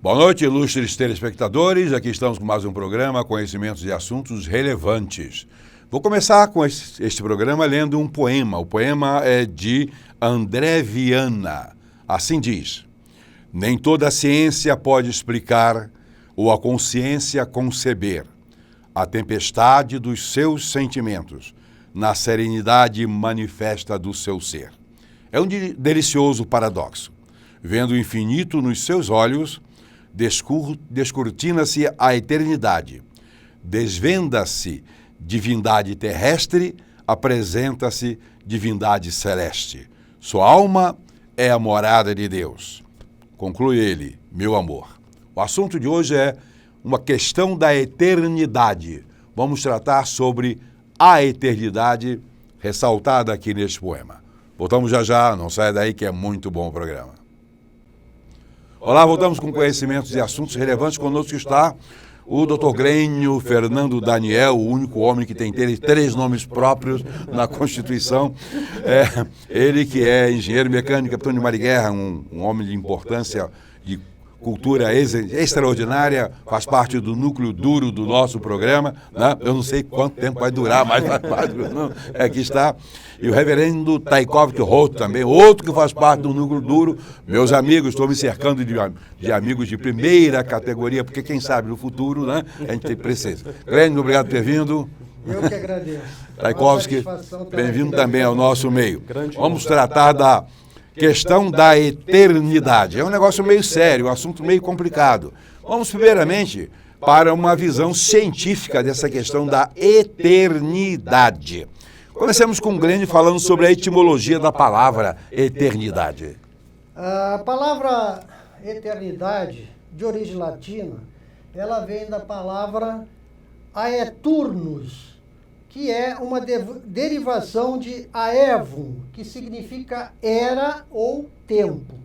Boa noite, ilustres telespectadores. Aqui estamos com mais um programa, Conhecimentos e Assuntos Relevantes. Vou começar com este programa lendo um poema. O poema é de André Viana. Assim diz: nem toda a ciência pode explicar ou a consciência conceber a tempestade dos seus sentimentos na serenidade manifesta do seu ser. É um delicioso paradoxo. Vendo o infinito nos seus olhos, descortina-se a eternidade, desvenda-se divindade terrestre, apresenta-se divindade celeste. Sua alma é a morada de Deus. Conclui ele, meu amor. O assunto de hoje é uma questão da eternidade. Vamos tratar sobre a eternidade ressaltada aqui neste poema. Voltamos já, não saia daí que é muito bom o programa. Olá, voltamos com conhecimentos e assuntos relevantes. Conosco está o Dr. Glênio Fernando Daniel, o único homem que tem três nomes próprios na Constituição. Ele que é engenheiro mecânico, capitão de mar e guerra, um homem de importância, de cultura extraordinária, faz parte do núcleo duro do nosso programa, né? Eu não sei quanto tempo vai durar, mas faz parte aqui está. E o reverendo Tchaikovsky Roth também, outro que faz parte do núcleo duro. Meus amigos, estou me cercando de amigos de primeira categoria, porque quem sabe no futuro, né, a gente precisa. Glênio, obrigado por ter vindo. Eu que agradeço. Tchaikovsky, bem-vindo também ao nosso meio. Vamos tratar da questão da eternidade. É um negócio meio sério, um assunto meio complicado. Vamos primeiramente para uma visão científica dessa questão da eternidade. Comecemos com o Glênio falando sobre a etimologia da palavra eternidade. A palavra eternidade, de origem latina, ela vem da palavra aeturnus, que é uma derivação de aevum, que significa era ou tempo.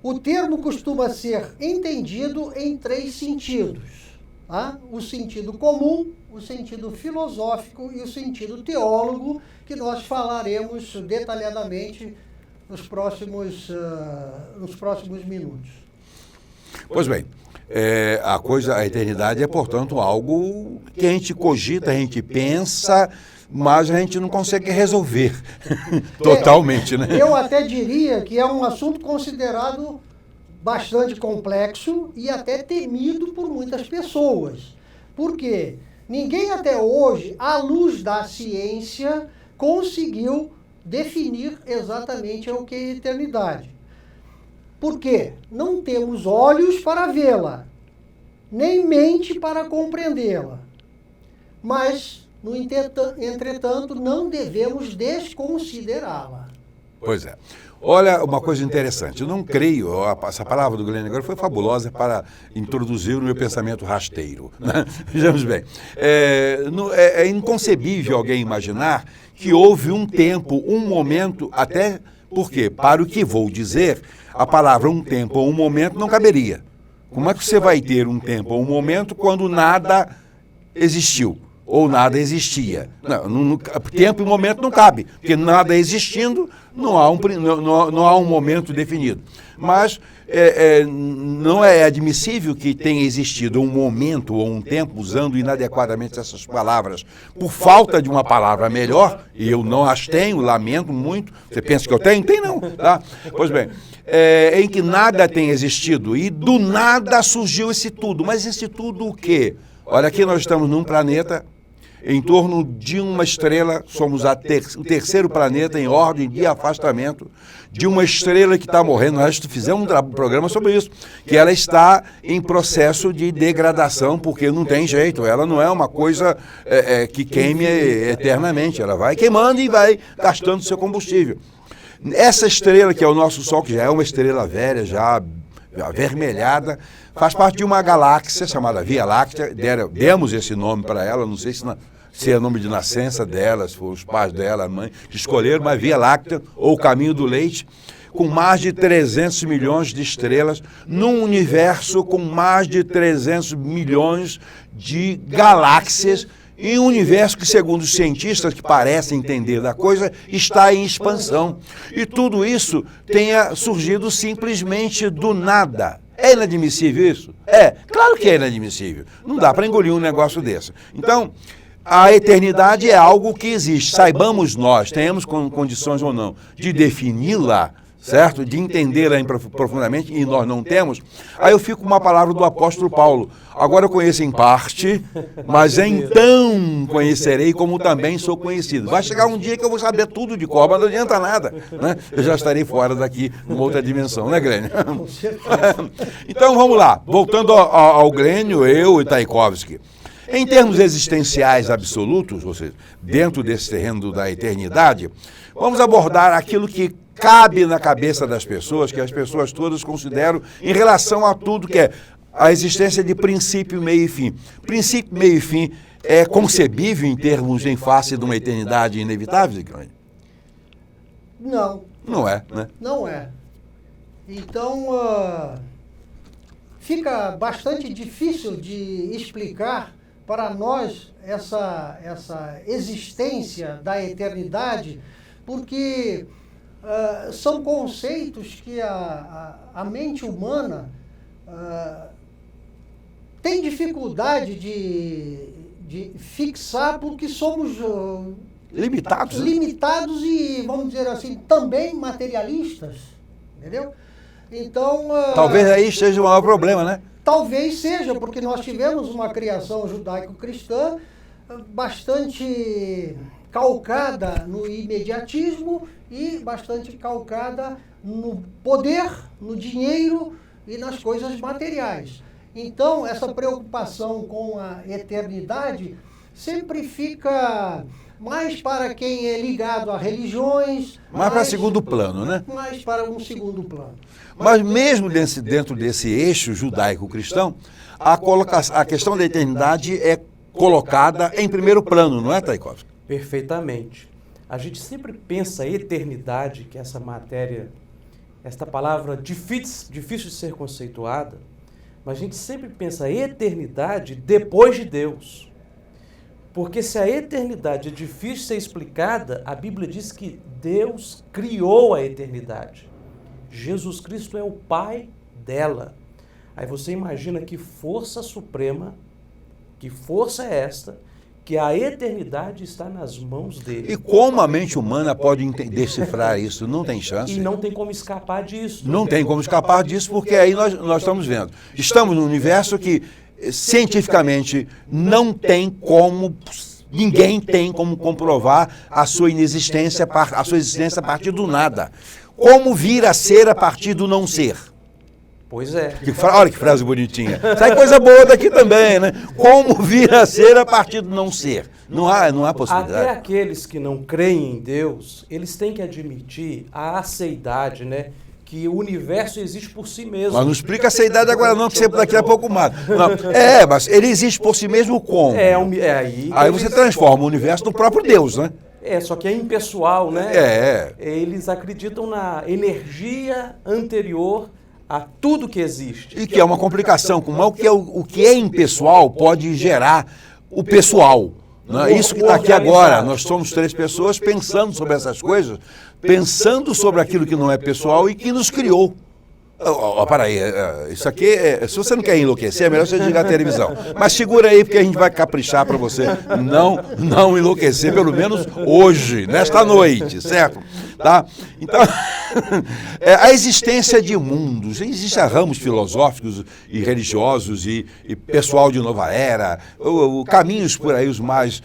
O termo costuma ser entendido em três sentidos. Tá? O sentido comum, o sentido filosófico e o sentido teólogo, que nós falaremos detalhadamente nos próximos minutos. Pois bem, a eternidade é, portanto, algo que a gente cogita, a gente pensa, mas a gente não consegue resolver totalmente, né? Eu até diria que é um assunto considerado bastante complexo e até temido por muitas pessoas. Por quê? Ninguém até hoje, à luz da ciência, conseguiu definir exatamente o que é eternidade. Por quê? Não temos olhos para vê-la, nem mente para compreendê-la. Mas, no entretanto, não devemos desconsiderá-la. Pois é. Olha, uma coisa interessante, eu não creio, essa palavra do Glênio agora foi fabulosa para introduzir o meu pensamento rasteiro. Né? Vejamos bem, é inconcebível alguém imaginar que houve um tempo, um momento, até porque, para o que vou dizer, a palavra um tempo ou um momento não caberia. Como é que você vai ter um tempo ou um momento quando nada existiu? Ou nada existia. Tempo e momento não cabe, porque nada existindo, não há um momento definido. Mas não é admissível que tenha existido um momento ou um tempo, usando inadequadamente essas palavras, por falta de uma palavra melhor, e eu não as tenho, lamento muito. Você pensa que eu tenho? Tem não. Tá? Pois bem, em que nada tem existido, e do nada surgiu esse tudo. Mas esse tudo o quê? Olha, aqui nós estamos num planeta em torno de uma estrela, somos o terceiro planeta em ordem de afastamento de uma estrela que está morrendo. Nós fizemos um programa sobre isso, que ela está em processo de degradação, porque não tem jeito, ela não é uma coisa que queime eternamente, ela vai queimando e vai gastando seu combustível. Essa estrela, que é o nosso Sol, que já é uma estrela velha, já avermelhada, faz parte de uma galáxia chamada Via Láctea. Demos esse nome para ela, não sei se é nome de nascença dela, se foram os pais dela, a mãe, que escolheram, mas Via Láctea, ou Caminho do Leite, com mais de 300 milhões de estrelas, num universo com mais de 300 milhões de galáxias, em um universo que, segundo os cientistas que parecem entender da coisa, está em expansão. E tudo isso tenha surgido simplesmente do nada. É inadmissível isso? É, claro que é inadmissível. Não dá para engolir um negócio desse. Então, a eternidade é algo que existe. Saibamos nós, tenhamos condições ou não, de defini-la, certo? De entendê-la profundamente, e nós não temos. Aí eu fico com uma palavra do apóstolo Paulo. Agora eu conheço em parte, mas então conhecerei como também sou conhecido. Vai chegar um dia que eu vou saber tudo de cor, mas não adianta nada, né? Eu já estarei fora daqui, numa outra dimensão, né, Glênio? Então vamos lá, voltando ao Glênio, eu e Tchaikovsky. Em termos existenciais absolutos, ou seja, dentro desse terreno da eternidade, vamos abordar aquilo que cabe na cabeça das pessoas, que as pessoas todas consideram em relação a tudo que é a existência de princípio, meio e fim. Princípio, meio e fim é concebível em termos em face de uma eternidade inevitável? Não. Não é, né? Não é. Então, fica bastante difícil de explicar para nós essa existência da eternidade, porque são conceitos que a mente humana tem dificuldade de fixar, porque somos limitados e, vamos dizer assim, também materialistas, entendeu? Então... talvez aí esteja o maior problema, né? Talvez seja, porque nós tivemos uma criação judaico-cristã bastante calcada no imediatismo e bastante calcada no poder, no dinheiro e nas coisas materiais. Então, essa preocupação com a eternidade sempre fica mais para quem é ligado a religiões... Mais para segundo plano, né? Mais para um segundo plano. Mas mesmo dentro desse eixo judaico-cristão, a questão da eternidade é colocada em primeiro plano, não é, Tchaikovsky? Perfeitamente. A gente sempre pensa eternidade, que é essa matéria, esta palavra difícil de ser conceituada, mas a gente sempre pensa eternidade depois de Deus. Porque se a eternidade é difícil de ser explicada, a Bíblia diz que Deus criou a eternidade. Jesus Cristo é o Pai dela. Aí você imagina que força suprema, que força é esta, que a eternidade está nas mãos dele. E como a mente humana pode decifrar isso? Não tem chance. E não tem como escapar disso. Não tem como escapar disso, porque aí nós estamos vendo. Estamos num universo que cientificamente não tem como... Ninguém tem como comprovar a sua existência a partir do nada. Como vir a ser a partir do não ser? Pois é. Olha que frase bonitinha. Sai coisa boa daqui também, né? Como vir a ser a partir do não ser? Não há possibilidade. Até aqueles que não creem em Deus, eles têm que admitir a aceidade, né? Que o universo existe por si mesmo. Mas não explica essa idade agora não, que sempre daqui a pouco mais. Não. Mas ele existe por si mesmo como? Aí você transforma o universo no próprio Deus, né? Só que é impessoal, né? Eles acreditam na energia anterior a tudo que existe. E que é uma complicação, como o que é impessoal pode gerar o pessoal. Né? Isso que está aqui agora, nós somos 3 pessoas pensando sobre essas coisas, pensando sobre aquilo que não é pessoal e que nos criou. Para aí, isso aqui, se você não quer enlouquecer, é melhor você desligar a televisão. Mas segura aí, porque a gente vai caprichar para você não enlouquecer, pelo menos hoje, nesta noite, certo? Tá? Então, a existência de mundos, existem ramos filosóficos e religiosos e pessoal de nova era, caminhos por aí os mais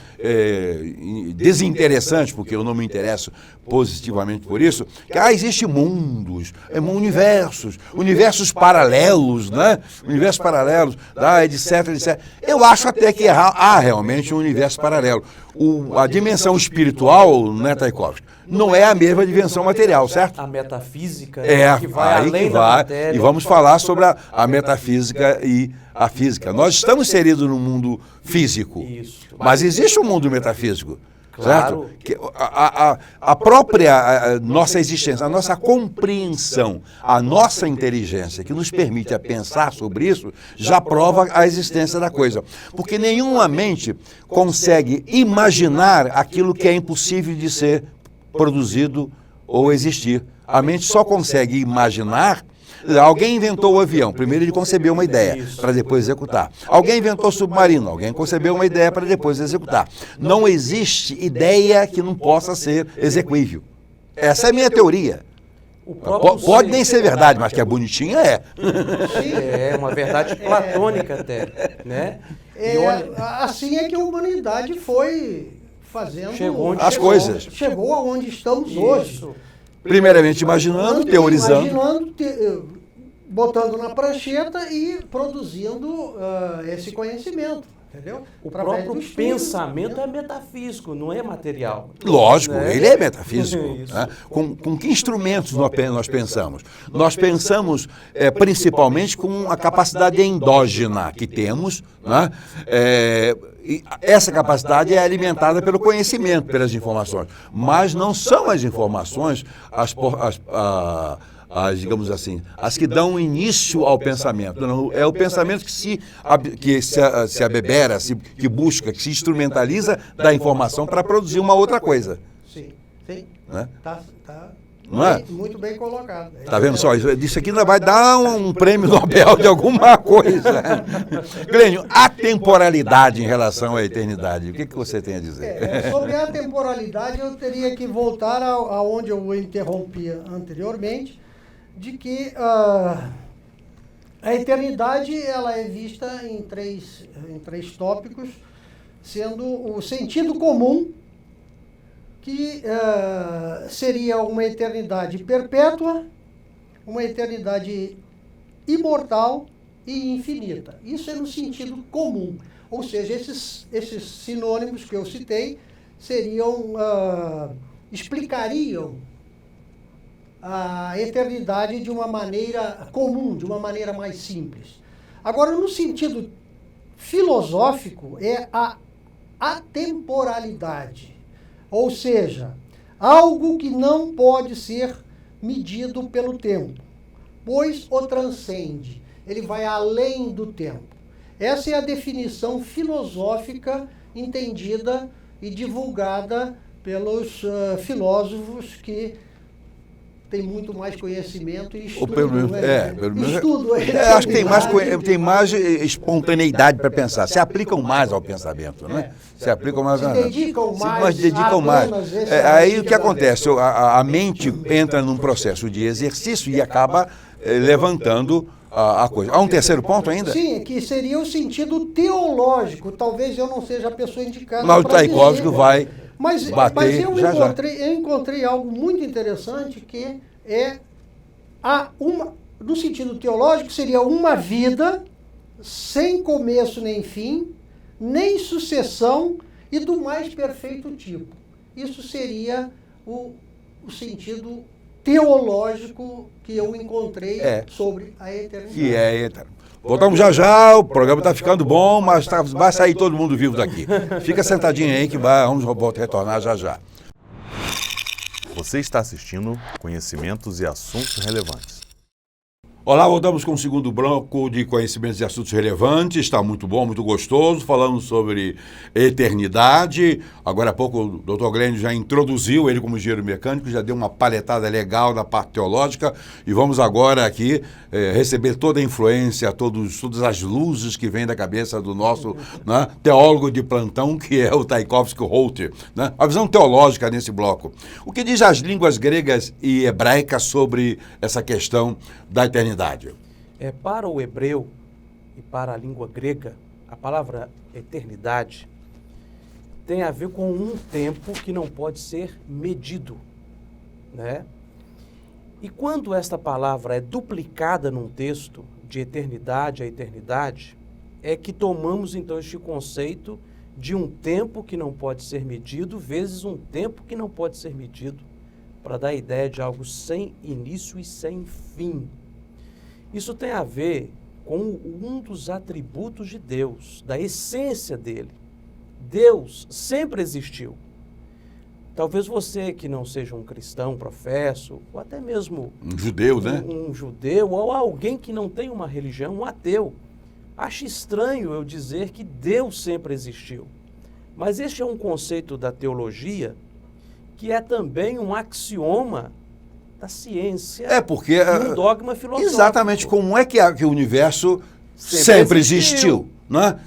desinteressantes, porque eu não me interesso positivamente por isso, que existem mundos, universos paralelos, né? Universos paralelos, etc, etc. Eu acho até que há realmente um universo paralelo. A dimensão espiritual, né, Tchaikovsky, não é a mesma dimensão material, certo? A metafísica, que vai além da matéria. E vamos falar sobre a metafísica e a física. Nós estamos inseridos no mundo físico, mas existe um mundo metafísico. Claro. Certo? A própria nossa existência, a nossa compreensão, a nossa inteligência que nos permite a pensar sobre isso, já prova a existência da coisa. Porque nenhuma mente consegue imaginar aquilo que é impossível de ser produzido ou existir. A mente só consegue imaginar Alguém inventou o avião, primeiro ele concebeu uma ideia para depois executar. Alguém inventou o submarino, alguém concebeu uma ideia para depois executar. Não existe ideia que não possa ser execuível. Essa é a minha teoria. Pode nem ser verdade, mas que é bonitinha é. É uma verdade platônica até, né? Assim é que a humanidade foi fazendo as coisas. Chegou aonde estamos hoje. Primeiramente imaginando, teorizando. Botando na prancheta e produzindo esse conhecimento. Entendeu? O próprio pensamento é metafísico, não é material. Lógico, ele é metafísico. Né? Com que instrumentos nós pensamos? Nós pensamos principalmente com a capacidade endógena que temos, né? E essa capacidade é alimentada pelo conhecimento, pelas informações. Mas não são as informações digamos assim, as que dão início ao pensamento. Não, é o pensamento que se abebera, que busca, que se instrumentaliza da informação para produzir uma outra coisa. Sim. Né? Não é? Muito bem colocado. Está vendo só? Isso aqui ainda vai dar um prêmio Nobel de alguma coisa. Glênio, a temporalidade em relação à eternidade, o que você tem a dizer? Sobre a temporalidade, eu teria que voltar aonde eu interrompi anteriormente, de que a eternidade ela é vista em três tópicos, sendo o sentido comum, que seria uma eternidade perpétua, uma eternidade imortal e infinita. Isso é no sentido comum. Ou seja, esses sinônimos que eu citei explicariam a eternidade de uma maneira comum, de uma maneira mais simples. Agora, no sentido filosófico, é a atemporalidade. Ou seja, algo que não pode ser medido pelo tempo, pois o transcende. Ele vai além do tempo. Essa é a definição filosófica entendida e divulgada pelos filósofos que têm muito mais conhecimento e estudam. Acho que tem mais espontaneidade para pensar. Se aplicam mais ao pensamento, não é? Se aplicam mais. Se dedicam mais. Aí o que acontece? A mente entra num processo de exercício e acaba levantando a coisa. Há um terceiro ponto ainda? Sim, que seria o sentido teológico. Talvez eu não seja a pessoa indicada. Mas o Tchaikovsky vai bater eu encontrei algo muito interessante que é no sentido teológico, seria uma vida sem começo nem fim, nem sucessão e do mais perfeito tipo. Isso seria o sentido teológico que eu encontrei sobre a eternidade. Que é eterno. Voltamos já, o programa está ficando bom, mas vai sair todo mundo vivo daqui. Fica sentadinho aí que vamos retornar já. Você está assistindo Conhecimentos e Assuntos Relevantes. Olá, voltamos com o segundo bloco de conhecimentos e assuntos relevantes. Está muito bom, muito gostoso, falando sobre eternidade. Agora há pouco o Dr. Glênio já introduziu ele como engenheiro mecânico, já deu uma paletada legal na parte teológica. E vamos agora aqui receber toda a influência, todas as luzes que vêm da cabeça do nosso teólogo de plantão, que é o Tchaikovsky Holter. Né? A visão teológica nesse bloco. O que diz as línguas gregas e hebraicas sobre essa questão da eternidade? Para o hebreu e para a língua grega, a palavra eternidade tem a ver com um tempo que não pode ser medido, né? E quando esta palavra é duplicada num texto, de eternidade a eternidade, é que tomamos então este conceito de um tempo que não pode ser medido vezes um tempo que não pode ser medido, para dar a ideia de algo sem início e sem fim. Isso tem a ver com um dos atributos de Deus, da essência dele. Deus sempre existiu. Talvez você que não seja um cristão, professo, ou até mesmo um judeu, né? Um judeu, ou alguém que não tem uma religião, um ateu, ache estranho eu dizer que Deus sempre existiu. Mas este é um conceito da teologia que é também um axioma da ciência. É porque... E um dogma filosófico. Exatamente, como é que o universo sempre existiu, né?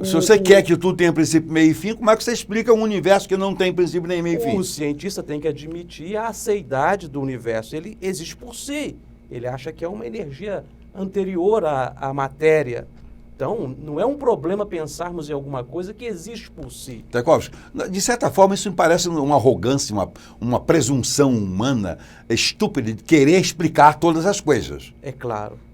Se você quer que tudo tenha princípio, meio e fim, como é que você explica um universo que não tem princípio nem meio e fim? O cientista tem que admitir a aceidade do universo. Ele existe por si. Ele acha que é uma energia anterior à matéria. Então, não é um problema pensarmos em alguma coisa que existe por si. Tchaikovsky, de certa forma, isso me parece uma arrogância, uma presunção humana estúpida de querer explicar todas as coisas. É claro.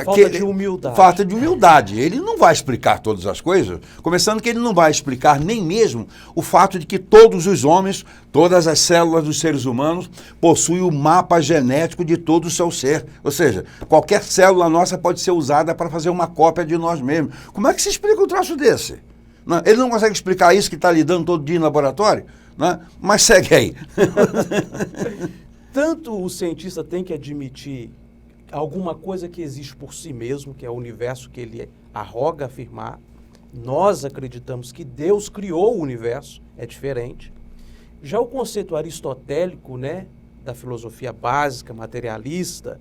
Falta de humildade. Falta de humildade. Ele não vai explicar todas as coisas, começando que ele não vai explicar nem mesmo o fato de que todos os homens, todas as células dos seres humanos possuem o mapa genético de todo o seu ser. Ou seja, qualquer célula nossa pode ser usada para fazer uma cópia de nós mesmos. Como é que se explica um troço desse? Ele não consegue explicar isso que está lidando todo dia no laboratório? Mas segue aí. Tanto o cientista tem que admitir alguma coisa que existe por si mesmo, que é o universo que ele arroga afirmar. Nós acreditamos que Deus criou o universo, é diferente. Já o conceito aristotélico, né, da filosofia básica, materialista,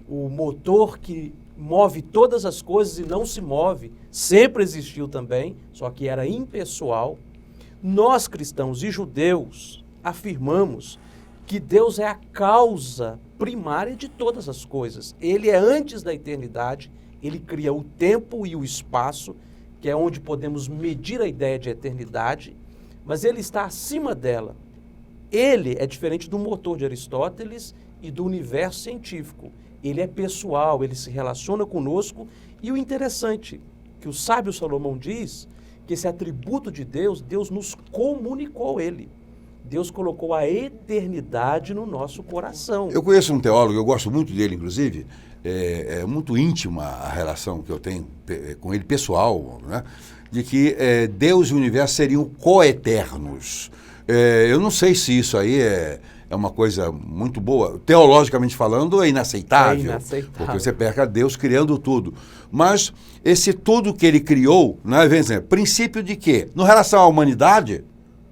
o motor que move todas as coisas e não se move, sempre existiu também, só que era impessoal. Nós, cristãos e judeus, afirmamos que Deus é a causa primária de todas as coisas. Ele é antes da eternidade, ele cria o tempo e o espaço, que é onde podemos medir a ideia de eternidade, mas ele está acima dela. Ele é diferente do motor de Aristóteles e do universo científico. Ele é pessoal, ele se relaciona conosco, e o interessante, que o sábio Salomão diz, que esse atributo de Deus, Deus nos comunicou ele. Deus colocou a eternidade no nosso coração. Eu conheço um teólogo, eu gosto muito dele, inclusive, é muito íntima a relação que eu tenho com ele, pessoal, né? De que Deus e o universo seriam coeternos. Eu não sei se isso aí é uma coisa muito boa. Teologicamente falando, é inaceitável. É inaceitável. Porque você pega Deus criando tudo. Mas esse tudo que ele criou, né, vem dizer, princípio de quê? No relação à humanidade,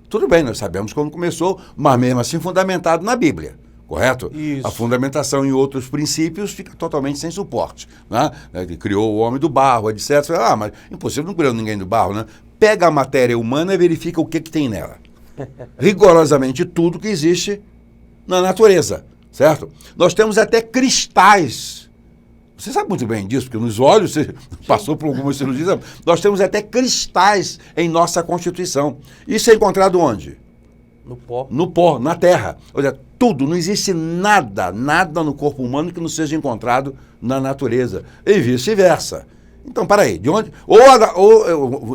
tudo bem, nós sabemos quando começou, mas mesmo assim fundamentado na Bíblia, correto? Isso. A fundamentação em outros princípios fica totalmente sem suporte, né? Ele criou o homem do barro, etc. Mas impossível, não criou ninguém do barro, né? Pega a matéria humana e verifica o que tem nela. Rigorosamente tudo que existe na natureza, certo? Nós temos até cristais. Você sabe muito bem disso, porque nos olhos, você passou por algumas cirurgias, nós temos até cristais em nossa Constituição. Isso é encontrado onde? No pó. No pó, na terra. Olha, tudo, não existe nada no corpo humano que não seja encontrado na natureza. E vice-versa. Então, peraí, de onde?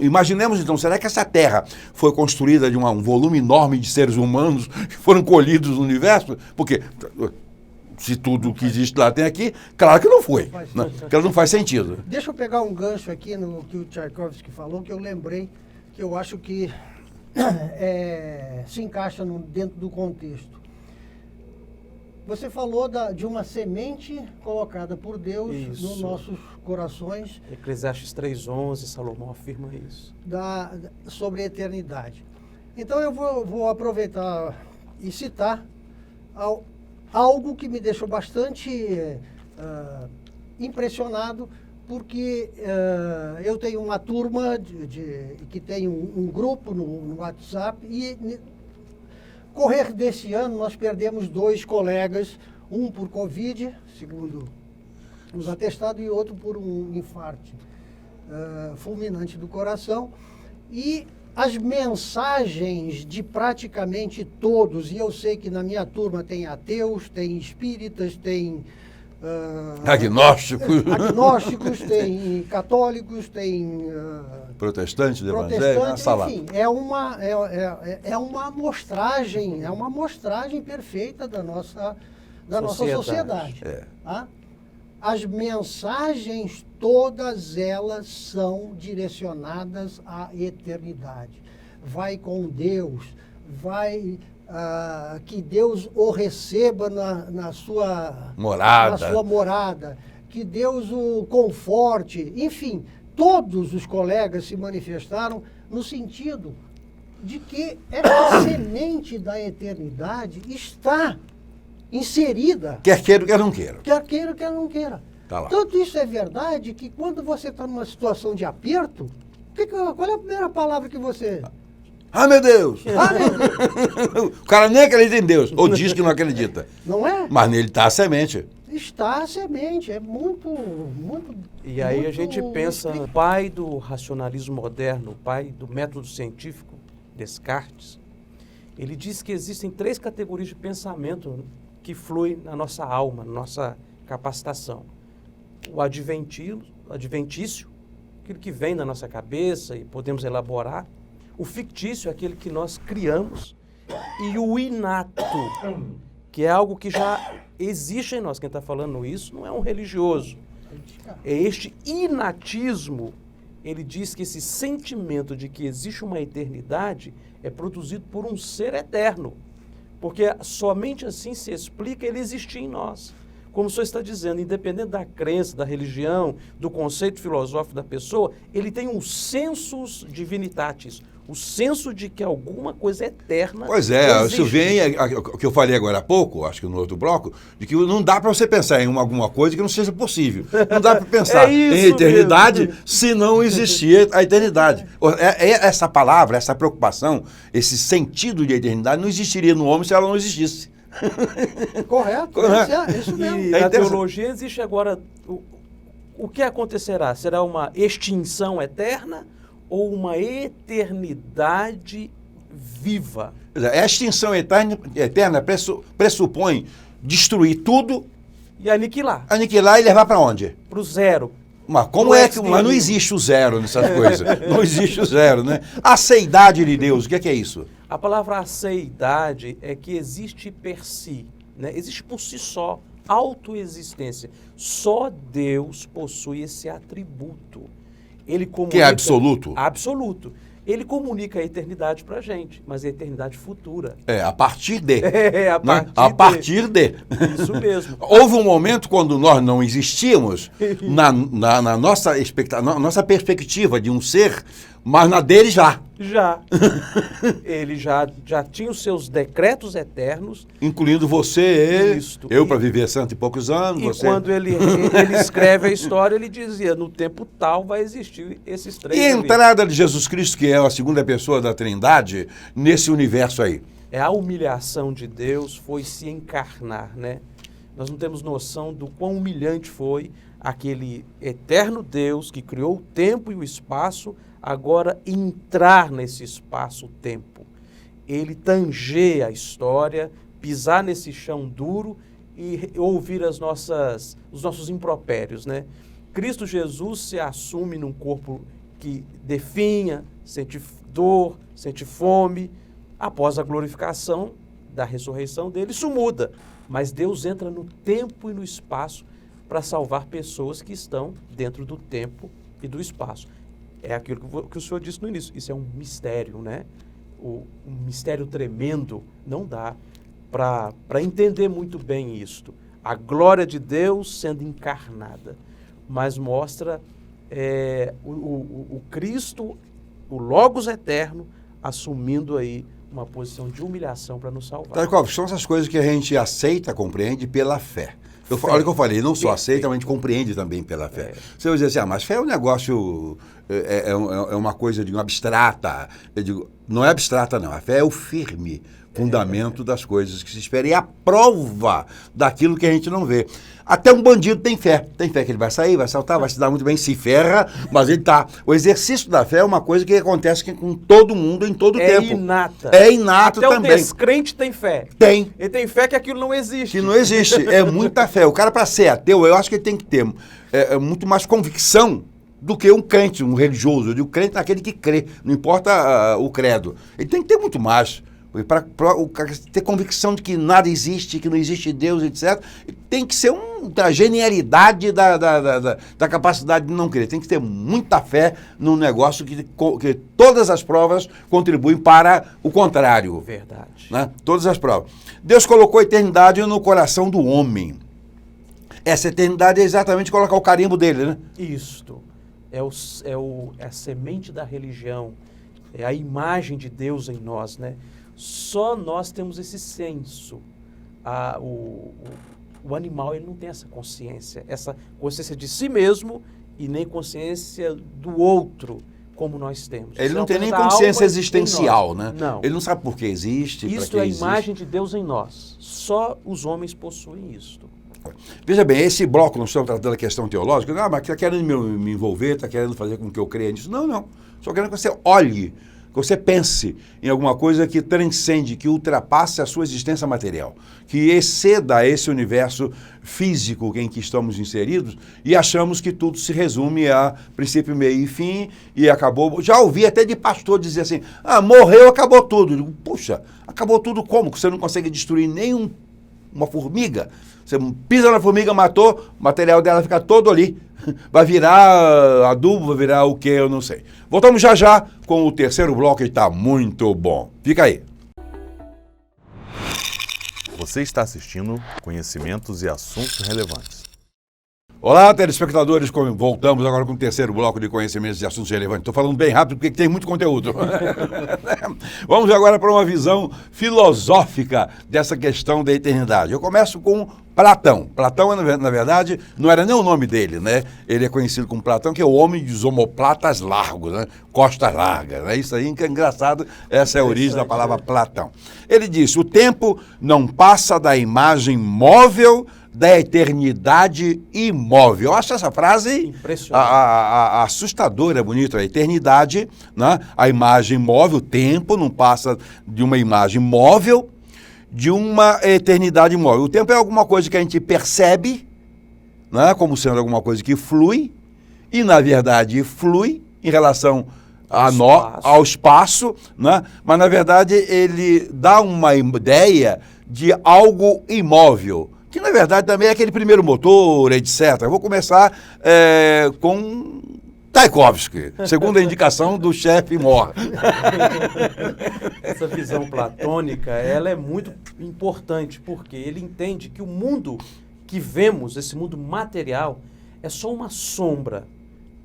Imaginemos então, será que essa terra foi construída de um volume enorme de seres humanos que foram colhidos no universo? Porque se tudo que existe lá tem aqui, claro que não foi, né? Porque não faz sentido. Deixa eu pegar um gancho aqui no que o Tchaikovsky falou, que eu lembrei, que eu acho que se encaixa dentro do contexto. Você falou de uma semente colocada por Deus nos nossos corações. Eclesiastes 3:11, Salomão afirma isso. Sobre a eternidade. Então eu vou aproveitar e citar algo que me deixou bastante impressionado, porque eu tenho uma turma que tem um grupo no WhatsApp e correr desse ano nós perdemos 2 colegas, um por Covid, segundo os atestados, e outro por um infarto fulminante do coração. E as mensagens de praticamente todos, e eu sei que na minha turma tem ateus, tem espíritas, tem agnósticos, tem católicos, tem protestantes, evangélicos, enfim, é uma amostragem perfeita da nossa sociedade. Tá? As mensagens, todas elas são direcionadas à eternidade. Vai com Deus, que Deus o receba na sua morada, que Deus o conforte. Enfim, todos os colegas se manifestaram no sentido de que essa semente da eternidade está inserida, Quer queira, quer não queira. quer queira, quer não queira. Tá lá. Tanto isso é verdade que quando você está numa situação de aperto, qual é a primeira palavra que você... Ah, meu Deus! Ah, meu Deus, O cara nem acredita em Deus, ou diz que não acredita. não é? Mas nele está a semente. Está a semente, é muito, muito... E aí a muito gente pensa, o pai do racionalismo moderno, o pai do método científico, Descartes, ele diz que existem 3 categorias de pensamento que fluem na nossa alma, na nossa capacitação. O adventício, aquilo que vem na nossa cabeça e podemos elaborar. O fictício, aquele que nós criamos. E o inato, que é algo que já existe em nós. Quem está falando isso não é um religioso. É este inatismo, ele diz que esse sentimento de que existe uma eternidade é produzido por um ser eterno. Porque somente assim se explica ele existir em nós. Como o senhor está dizendo, independente da crença, da religião, do conceito filosófico da pessoa, ele tem um sensus divinitatis, o senso de que alguma coisa eterna Pois é, existe. isso vem, o que eu falei agora há pouco, acho que no outro bloco, de que não dá para você pensar em alguma coisa que não seja possível. Não dá para pensar É isso em eternidade mesmo. se não existir a eternidade. Essa palavra, essa preocupação, esse sentido de eternidade não existiria no homem se ela não existisse. Correto, é isso mesmo. E É na interessante. teologia existe agora, o que acontecerá? Será uma extinção eterna ou uma eternidade viva? A extinção eterna pressupõe destruir tudo, E aniquilar e levar para onde? para o zero. Mas como Pro é que mas não extermínio. existe o zero nessas coisas? Não existe o zero, né? A seidade de Deus, o que é isso? A palavra aceidade é que existe per si, né? Existe por si só, autoexistência. Só Deus possui esse atributo. Ele comunica, Que é absoluto? Absoluto. Ele comunica a eternidade para a gente, mas a eternidade futura. É, a partir de. É, a né? partir A de. partir de. Isso mesmo. Houve um momento quando nós não existíamos na nossa nossa perspectiva de um ser, mas na dele já. Já. Ele já tinha os seus decretos eternos. Incluindo você, ele, Isto. eu para viver 100 e poucos anos, E você. quando ele escreve a história, ele dizia, no tempo tal vai existir esses 3 E a ali. entrada de Jesus Cristo, que é a segunda pessoa da Trindade, nesse universo aí. É a humilhação de Deus foi se encarnar, né? Nós não temos noção do quão humilhante foi aquele eterno Deus que criou o tempo e o espaço, agora entrar nesse espaço-tempo. Ele tangeia a história, pisar nesse chão duro e ouvir os nossos impropérios, né? Cristo Jesus se assume num corpo que definha, sente dor, sente fome. Após a glorificação da ressurreição dele, isso muda. Mas Deus entra no tempo e no espaço para salvar pessoas que estão dentro do tempo e do espaço. É aquilo que o senhor disse no início. Isso é um mistério, né? Um mistério tremendo. Não dá para entender muito bem isto. A glória de Deus sendo encarnada. Mas mostra o Cristo, o Logos eterno, assumindo aí uma posição de humilhação para nos salvar. Tarkov, são essas coisas que a gente aceita, compreende pela fé. Olha o que eu falei, não só aceita, mas a gente compreende também pela fé. Você vai dizer assim, mas fé é um negócio, é uma coisa de abstrata. Eu digo, não é abstrata não, a fé é o firme fundamento das coisas que se espera e a prova daquilo que a gente não vê. Até um bandido tem fé que ele vai sair, vai assaltar, vai se dar muito bem, se ferra, mas ele tá. O exercício da fé é uma coisa que acontece com todo mundo em todo tempo. Inata. É inato Até também. o descrente tem fé. Tem. Ele tem fé que aquilo não existe. Que não existe. É muita fé. O cara, para ser ateu, eu acho que ele tem que ter muito mais convicção do que um crente, um religioso. Eu digo crente naquele que crê, não importa o credo. Ele tem que ter muito mais. Para o cara ter convicção de que nada existe, que não existe Deus, etc., tem que ser a genialidade da capacidade de não crer. Tem que ter muita fé num negócio que todas as provas contribuem para o contrário. Verdade. Né? Todas as provas. Deus colocou a eternidade no coração do homem. Essa eternidade é exatamente colocar o carimbo dele, né? Isto é a semente da religião, é a imagem de Deus em nós, né? Só nós temos esse senso. O animal ele não tem essa consciência de si mesmo e nem consciência do outro, como nós temos. Ele não Isso é tem uma nem coisa da consciência alma existencial, em né? nós. Não. Ele não sabe por que existe, para Isto que é a existe. imagem de Deus em nós. Só os homens possuem isto. Veja bem, esse bloco, não estou tratando a questão teológica, não, mas está querendo me envolver, está querendo fazer com que eu creia nisso. Não, não. Só querendo que você olhe, que você pense em alguma coisa que transcende, que ultrapasse a sua existência material, que exceda esse universo físico em que estamos inseridos e achamos que tudo se resume a princípio, meio e fim e acabou. Já ouvi até de pastor dizer assim, morreu, acabou tudo. Eu digo, puxa, acabou tudo como? Que você não consegue destruir nem uma formiga? Você pisa na formiga, matou, o material dela fica todo ali. Vai virar adubo, vai virar o que, eu não sei. Voltamos já já com o terceiro bloco e está muito bom. Fica aí. Você está assistindo Conhecimentos e Assuntos Relevantes. Olá, telespectadores, voltamos agora com o terceiro bloco de conhecimentos e assuntos relevantes. Estou falando bem rápido porque tem muito conteúdo. Vamos agora para uma visão filosófica dessa questão da eternidade. Eu começo com Platão. Platão, na verdade, não era nem o nome dele, né? Ele é conhecido como Platão, que é o homem dos omoplatas largos, né? Costas largas, né? Isso aí que é engraçado, essa é a origem da palavra Platão. Ele disse, o tempo não passa da imagem móvel da eternidade imóvel. Eu acho essa frase assustadora, bonita. A eternidade, né? A imagem móvel, o tempo não passa de uma imagem móvel de uma eternidade imóvel. O tempo é alguma coisa que a gente percebe, né? Como sendo alguma coisa que flui, e na verdade flui em relação ao espaço, né? Mas na verdade ele dá uma ideia de algo imóvel, que na verdade também é aquele primeiro motor, etc. Eu vou começar com Tchaikovsky, segundo a indicação do chefe Mor. Essa visão platônica, ela é muito importante, porque ele entende que o mundo que vemos, esse mundo material, é só uma sombra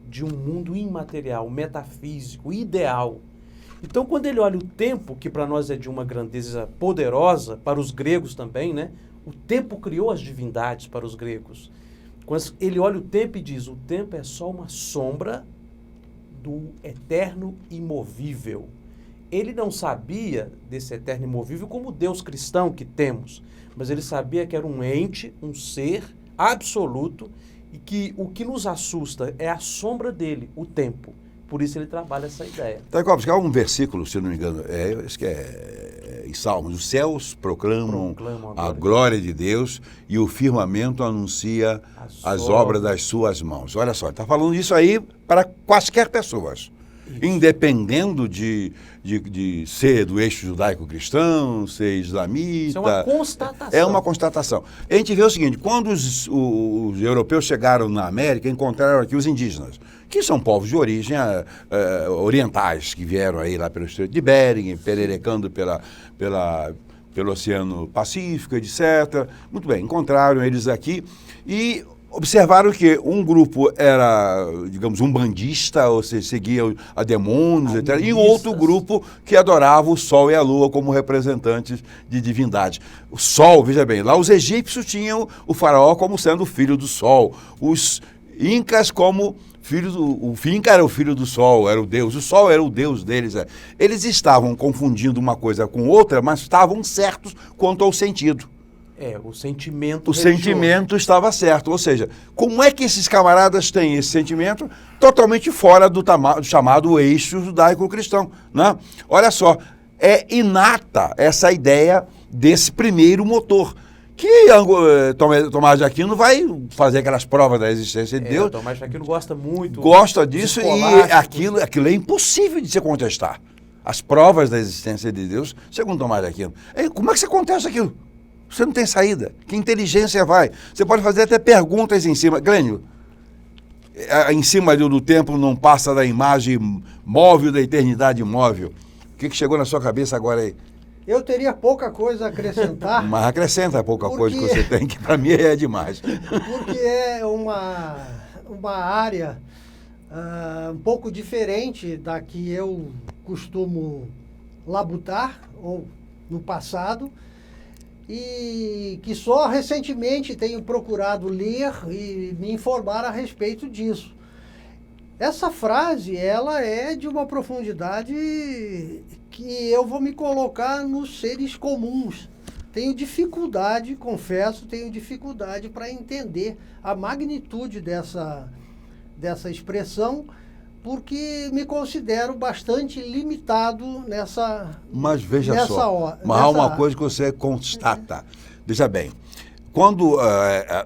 de um mundo imaterial, metafísico, ideal. Então, quando ele olha o tempo, que para nós é de uma grandeza poderosa, para os gregos também, né? O tempo criou as divindades para os gregos. Quando ele olha o tempo e diz, o tempo é só uma sombra do eterno imovível. Ele não sabia desse eterno imovível como o Deus cristão que temos, mas ele sabia que era um ente, um ser absoluto, e que o que nos assusta é a sombra dele, o tempo. Por isso ele trabalha essa ideia. Tchaikovsky, há um versículo, se não me engano, acho que é em Salmos, os céus proclamam a glória de Deus e o firmamento anuncia as obras das suas mãos. Olha só, está falando isso aí para quaisquer pessoas, independendo de ser do eixo judaico-cristão, ser islamita. Isso é uma constatação. É uma constatação. A gente vê o seguinte, quando os europeus chegaram na América, encontraram aqui os indígenas, que são povos de origem orientais, que vieram aí lá pelo Estreito de Bering, pererecando pelo Oceano Pacífico, etc. Muito bem, encontraram eles aqui e observaram que um grupo era, digamos, umbandista, ou seja, seguia a demônios, etc., e outro grupo que adorava o Sol e a Lua como representantes de divindade. O Sol, veja bem, lá os egípcios tinham o faraó como sendo o filho do Sol, os incas como o Inca era o filho do Sol, era o Deus, o Sol era o Deus deles. Eles estavam confundindo uma coisa com outra, mas estavam certos quanto ao sentido. O sentimento O sentimento estava certo. Ou seja, como é que esses camaradas têm esse sentimento totalmente fora do chamado eixo judaico-cristão, né? Olha só, é inata essa ideia desse primeiro motor, que Tomás de Aquino vai fazer aquelas provas da existência de Deus. Tomás de Aquino gosta muito. Gosta disso e aquilo é impossível de se contestar. As provas da existência de Deus, segundo Tomás de Aquino. Como é que você contesta aquilo? Você não tem saída. Que inteligência vai? Você pode fazer até perguntas em cima. Glênio, em cima do tempo não passa da imagem móvel da eternidade imóvel. O que chegou na sua cabeça agora aí? Eu teria pouca coisa a acrescentar. Mas acrescenta pouca coisa que você tem, que para mim é demais. Porque é uma área um pouco diferente da que eu costumo labutar, ou no passado, e que só recentemente tenho procurado ler e me informar a respeito disso. Essa frase, ela é de uma profundidade que eu vou me colocar nos seres comuns. Tenho dificuldade, confesso, para entender a magnitude dessa expressão, porque me considero bastante limitado nessa. Mas veja nessa só, hora, mas há uma nessa- coisa que você constata. Veja bem, quando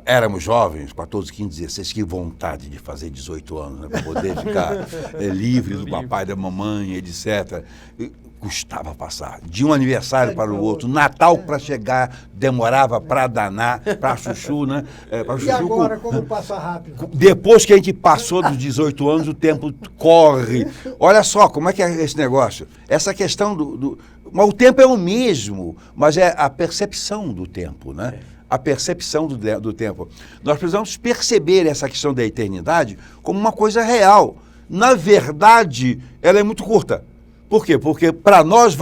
éramos jovens, 14, 15, 16, que vontade de fazer 18 anos, né, para poder ficar livre do papai e da mamãe, etc. E custava passar. De um aniversário para o outro, Natal para chegar, demorava para danar, para chuchu, né? Pra E chuchu agora, como passa rápido? Depois que a gente passou dos 18 anos, o tempo corre. Olha só como é que é esse negócio. Essa questão mas o tempo é o mesmo, mas é a percepção do tempo, né? A percepção do tempo. Nós precisamos perceber essa questão da eternidade como uma coisa real. Na verdade, ela é muito curta. Por quê? Porque para nós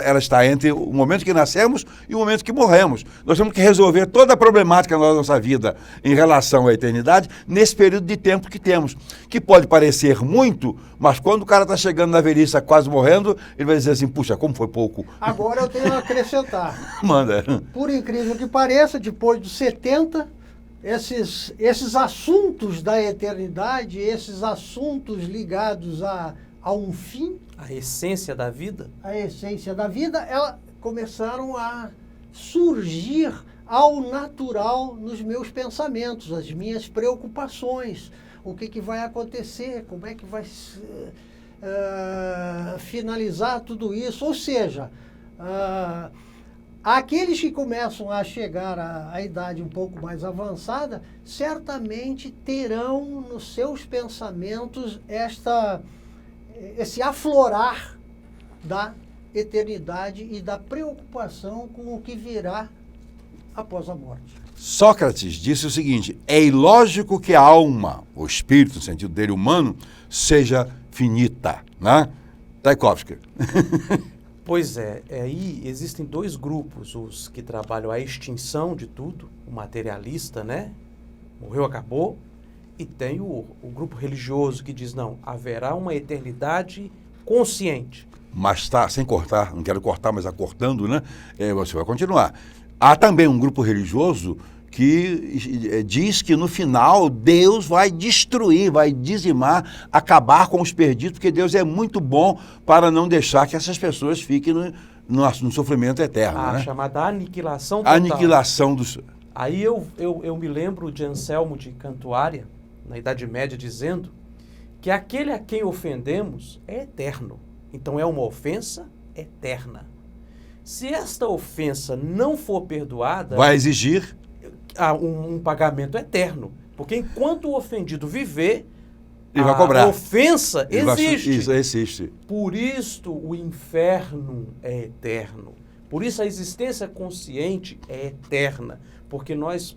ela está entre o momento que nascemos e o momento que morremos. Nós temos que resolver toda a problemática da nossa vida em relação à eternidade nesse período de tempo que temos. Que pode parecer muito, mas quando o cara está chegando na velhice, quase morrendo, ele vai dizer assim, puxa, como foi pouco. Agora eu tenho a acrescentar. Manda. Por incrível que pareça, depois dos 70, esses assuntos da eternidade, esses assuntos ligados a um fim, A essência da vida? a essência da vida, elas começaram a surgir ao natural nos meus pensamentos, as minhas preocupações. O que vai acontecer, como é que vai finalizar tudo isso. Ou seja, aqueles que começam a chegar à idade um pouco mais avançada, certamente terão nos seus pensamentos esse aflorar da eternidade e da preocupação com o que virá após a morte. Sócrates disse o seguinte, é ilógico que a alma, o espírito, no sentido dele humano, seja finita, né? Tchaikovsky. Pois é, aí existem dois grupos, os que trabalham a extinção de tudo, o materialista, né? Morreu, acabou. E tem o grupo religioso que diz, não, haverá uma eternidade consciente. Mas sem cortar, não quero cortar, mas acortando, né? Você vai continuar. Há também um grupo religioso que diz que no final Deus vai destruir, vai dizimar, acabar com os perdidos, porque Deus é muito bom para não deixar que essas pessoas fiquem no sofrimento eterno. A né? chamada aniquilação total. Aniquilação dos... Aí eu me lembro de Anselmo de Cantuária, na Idade Média, dizendo que aquele a quem ofendemos é eterno. Então é uma ofensa eterna. Se esta ofensa não for perdoada... Vai exigir... um pagamento eterno. Porque enquanto o ofendido viver, ele vai cobrar. A ofensa existe. Isso existe. Por isto o inferno é eterno. Por isso a existência consciente é eterna. Porque nós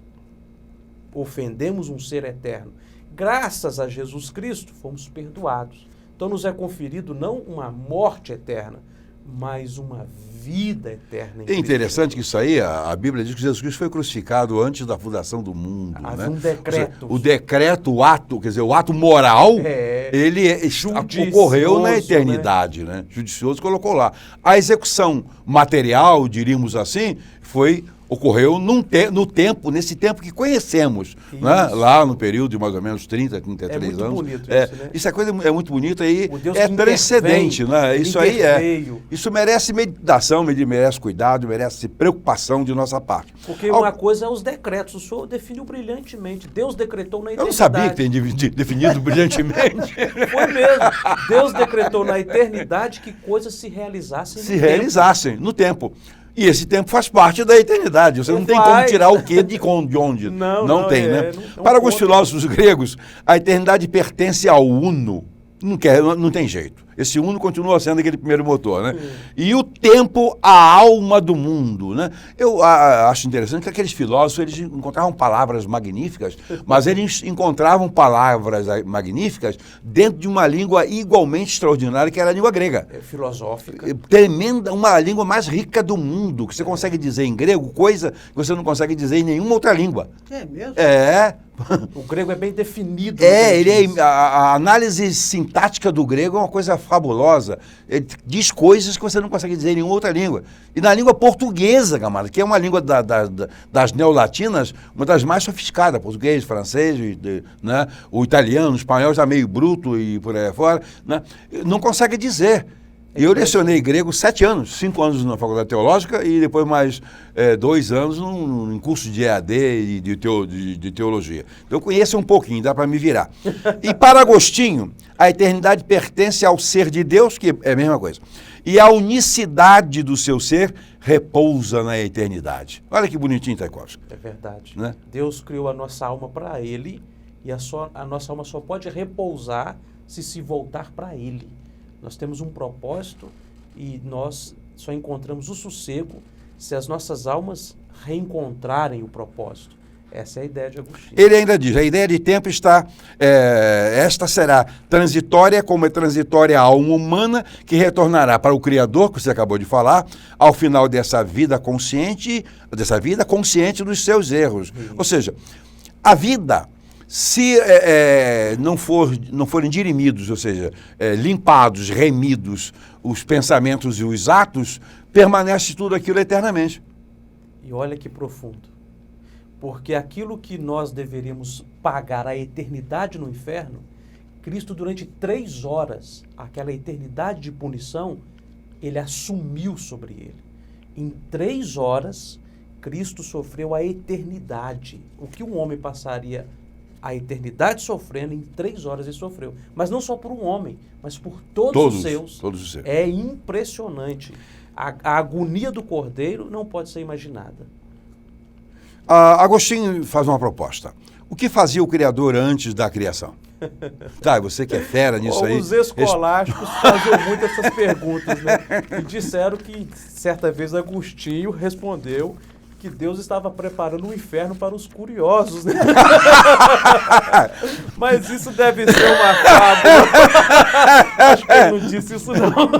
ofendemos um ser eterno. Graças a Jesus Cristo, fomos perdoados. Então nos é conferido não uma morte eterna, mas uma vida eterna. É interessante que isso aí, a Bíblia diz que Jesus Cristo foi crucificado antes da fundação do mundo. Havia né? um decreto. Seja, o decreto, o ato, quer dizer, o ato moral, ele ocorreu na eternidade, né? Judicioso colocou lá. A execução material, diríamos assim, ocorreu nesse tempo que conhecemos, né? Lá no período de mais ou menos 30, 33 muito anos. Bonito isso, né? Isso é muito bonito e é transcendente, né? Isso aí interveio. Isso merece meditação, merece cuidado, merece preocupação de nossa parte. Porque uma coisa é os decretos, o senhor definiu brilhantemente. Deus decretou na eternidade. Eu não sabia que tem definido brilhantemente. Foi mesmo. Deus decretou na eternidade que coisas se realizassem no tempo. E esse tempo faz parte da eternidade. Você não tem como tirar o quê de onde. Não tem, né? Para alguns filósofos gregos, a eternidade pertence ao uno. Não tem jeito. esse uno continua sendo aquele primeiro motor, né? E o tempo, a alma do mundo, né? Eu acho interessante que aqueles filósofos, eles encontravam palavras magníficas, mas eles encontravam palavras magníficas dentro de uma língua igualmente extraordinária, que era a língua grega. Filosófica. Tremenda, uma língua mais rica do mundo, que você consegue dizer em grego coisa que você não consegue dizer em nenhuma outra língua. É mesmo? É. O grego é bem definido. A análise sintática do grego é uma coisa fabulosa. Ele diz coisas que você não consegue dizer em nenhuma outra língua. E na língua portuguesa, camarada, que é uma língua das neolatinas, uma das mais sofisticadas, português, francês, né? O italiano, o espanhol já meio bruto e por aí fora, né? Não consegue dizer. E eu lecionei grego 7 anos, 5 anos na faculdade teológica e depois mais 2 anos em curso de EAD e de teologia. Então eu conheço um pouquinho, dá para me virar. E para Agostinho, a eternidade pertence ao ser de Deus, que é a mesma coisa. E a unicidade do seu ser repousa na eternidade. Olha que bonitinho, Tchaikovsky. É verdade. Né? Deus criou a nossa alma para Ele e a nossa alma só pode repousar se voltar para Ele. Nós temos um propósito e nós só encontramos o sossego se as nossas almas reencontrarem o propósito. Essa é a ideia de Agostinho. Ele ainda diz, a ideia de tempo está, esta será transitória, como é transitória a alma humana, que retornará para o Criador, que você acabou de falar, ao final dessa vida consciente dos seus erros. Ou seja, a vida, se não forem dirimidos, ou seja, limpados, remidos os pensamentos e os atos, permanece tudo aquilo eternamente. E olha que profundo. Porque aquilo que nós deveríamos pagar a eternidade no inferno, Cristo durante 3 horas, aquela eternidade de punição, ele assumiu sobre ele. Em 3 horas, Cristo sofreu a eternidade. O que um homem passaria a eternidade sofrendo, em 3 horas ele sofreu. Mas não só por um homem, mas por todos os seus. É impressionante. A agonia do Cordeiro não pode ser imaginada. Agostinho faz uma proposta. O que fazia o Criador antes da criação? Tá, você que é fera nisso aí. Os escolásticos faziam muito essas perguntas, né? E disseram que, certa vez, Agostinho respondeu que Deus estava preparando o inferno para os curiosos, né? Mas isso deve ser uma fábula. Acho que ele não disse isso, não.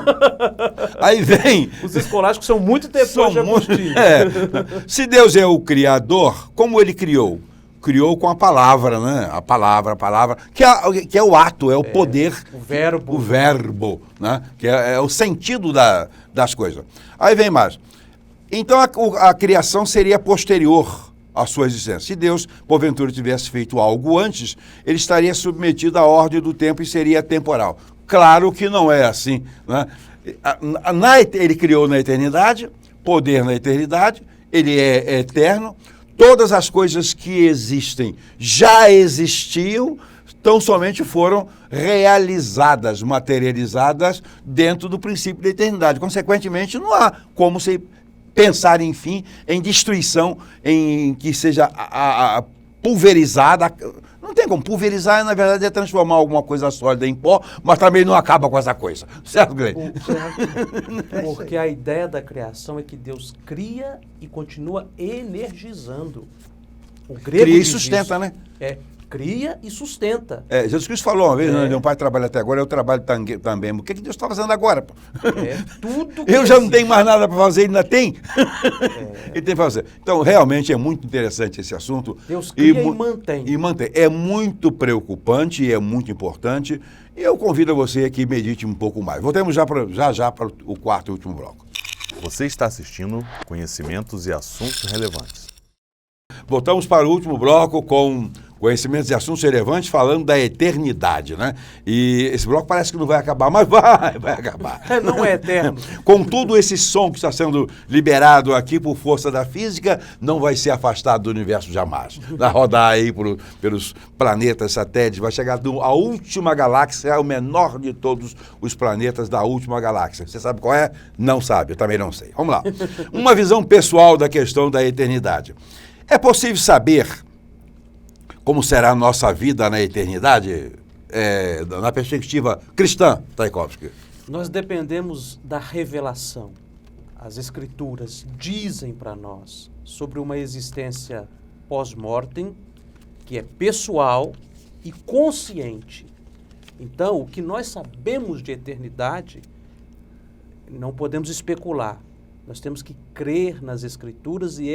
Aí vem... Os escolásticos são muito depois de Agostinho. Se Deus é o Criador, como ele criou? Criou com a palavra, né? A palavra, que é o ato, é o poder. O verbo, né? Que é o sentido das coisas. Aí vem mais. Então a criação seria posterior à sua existência. Se Deus, porventura, tivesse feito algo antes, ele estaria submetido à ordem do tempo e seria temporal. Claro que não é assim, né? Ele criou na eternidade, poder na eternidade, ele é eterno. Todas as coisas que existem já existiam, tão somente foram realizadas, materializadas dentro do princípio da eternidade. Consequentemente, não há como se pensar, enfim, em destruição, em que seja pulverizada. Não tem como. Pulverizar, na verdade, é transformar alguma coisa sólida em pó, mas também não acaba com essa coisa. Certo, Glenn? Porque a ideia da criação é que Deus cria e continua energizando. O grego cria e sustenta, né? Cria e sustenta. Jesus Cristo falou uma vez, meu pai trabalha até agora, eu trabalho também. O que Deus está fazendo agora? Pô? Tudo eu já não tenho mais nada para fazer, ele ainda tem? Ele tem para fazer. Então, realmente é muito interessante esse assunto. Deus cria e mantém. É muito preocupante e é muito importante. E eu convido você a que medite um pouco mais. Voltemos já para o quarto e último bloco. Você está assistindo Conhecimentos e Assuntos Relevantes. Voltamos para o último bloco com conhecimentos e assuntos relevantes, falando da eternidade, né? E esse bloco parece que não vai acabar, mas vai acabar. Não é eterno. Com todo esse som que está sendo liberado aqui por força da física, não vai ser afastado do universo jamais. Vai rodar aí pelos planetas, satélites, vai chegar à última galáxia, é o menor de todos os planetas da última galáxia. Você sabe qual é? Não sabe, eu também não sei. Vamos lá. Uma visão pessoal da questão da eternidade. É possível saber como será a nossa vida na eternidade, na perspectiva cristã, Tchaikovsky? Nós dependemos da revelação. As Escrituras dizem para nós sobre uma existência pós-mortem, que é pessoal e consciente. Então, o que nós sabemos de eternidade, não podemos especular. Nós temos que crer nas Escrituras e